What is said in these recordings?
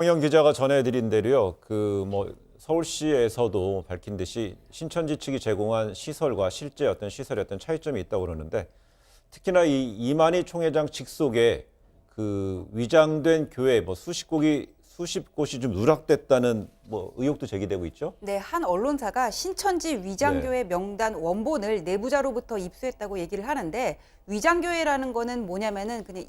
황영 기자가 전해드린 대로요. 서울시에서도 밝힌 듯이 신천지 측이 제공한 시설과 실제 어떤 시설의 어떤 차이점이 있다고 그러는데, 특히나 이 이만희 총회장 직속에 그 위장된 교회 수십 곳이 좀 누락됐다는 의혹도 제기되고 있죠. 네, 한 언론사가 신천지 위장교회 명단 원본을 내부자로부터 입수했다고 얘기를 하는데, 위장교회라는 거는 뭐냐면은 그냥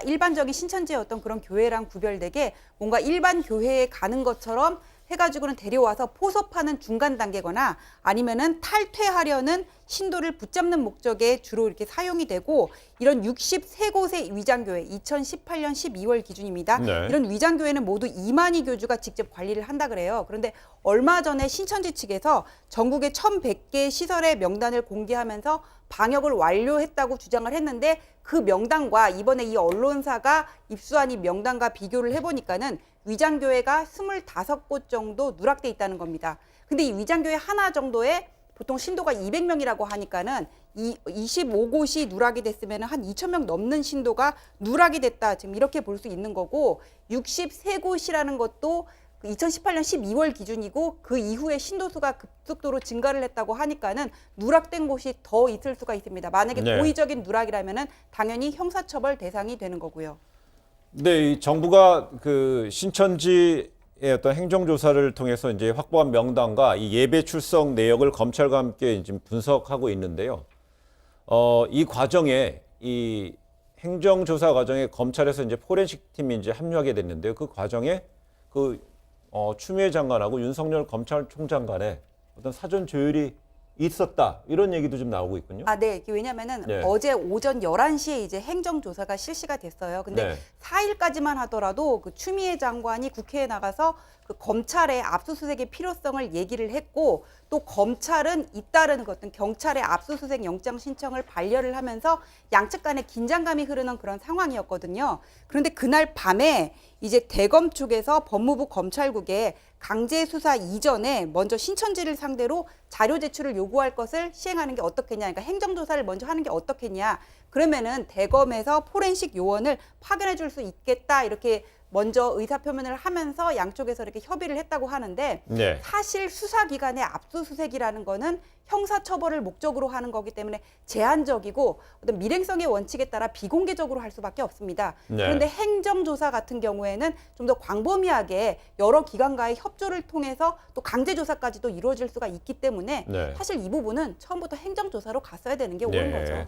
일반적인 신천지의 어떤 그런 교회랑 구별되게 뭔가 일반 교회에 가는 것처럼 해가지고는 데려와서 포섭하는 중간 단계거나 아니면은 탈퇴하려는 신도를 붙잡는 목적에 주로 이렇게 사용이 되고, 이런 63곳의 위장교회 2018년 12월 기준입니다. 네. 이런 위장교회는 모두 이만희 교주가 직접 관리를 한다 그래요. 그런데 얼마 전에 신천지 측에서 전국의 1,100개 시설의 명단을 공개하면서 방역을 완료했다고 주장을 했는데, 그 명단과 이번에 이 언론사가 입수한 이 명단과 비교를 해보니까는 위장교회가 25곳 정도 누락돼 있다는 겁니다. 근데 이 위장교회 하나 정도에 보통 신도가 200명이라고 하니까는 25곳이 누락이 됐으면 한 2,000명 넘는 신도가 누락이 됐다. 지금 이렇게 볼 수 있는 거고, 63곳이라는 것도 2018년 12월 기준이고, 그 이후에 신도 수가 급속도로 증가를 했다고 하니까는 누락된 곳이 더 있을 수가 있습니다. 만약에 네. 고의적인 누락이라면은 당연히 형사처벌 대상이 되는 거고요. 네, 이 정부가 그 신천지의 어떤 행정조사를 통해서 이제 확보한 명단과 이 예배 출석 내역을 검찰과 함께 지금 분석하고 있는데요. 이 과정에 이 행정조사 과정에 검찰에서 이제 포렌식 팀이 이제 합류하게 됐는데요. 그 과정에 추미애 장관하고 윤석열 검찰총장 간에 어떤 사전 조율이 있었다, 이런 얘기도 좀 나오고 있군요. 네. 왜냐면은 네. 어제 오전 11시에 이제 행정조사가 실시가 됐어요. 근데 네. 4일까지만 하더라도 그 추미애 장관이 국회에 나가서 그 검찰의 압수수색의 필요성을 얘기를 했고, 또 검찰은 잇따르는 어떤 경찰의 압수수색 영장 신청을 반려를 하면서 양측 간에 긴장감이 흐르는 그런 상황이었거든요. 그런데 그날 밤에 이제 대검 쪽에서 법무부 검찰국에 강제 수사 이전에 먼저 신천지를 상대로 자료 제출을 요구할 것을 시행하는 게 어떻겠냐, 그러니까 행정조사를 먼저 하는 게 어떻겠냐, 그러면은 대검에서 포렌식 요원을 파견해 줄 수 있겠다, 이렇게 먼저 의사표명을 하면서 양쪽에서 이렇게 협의를 했다고 하는데, 네. 사실 수사기관의 압수수색이라는 거는 형사처벌을 목적으로 하는 거기 때문에 제한적이고 어떤 밀행성의 원칙에 따라 비공개적으로 할 수밖에 없습니다. 네. 그런데 행정조사 같은 경우에는 좀 더 광범위하게 여러 기관과의 협조를 통해서 또 강제조사까지도 이루어질 수가 있기 때문에 네. 사실 이 부분은 처음부터 행정조사로 갔어야 되는 게 옳은 네. 거죠.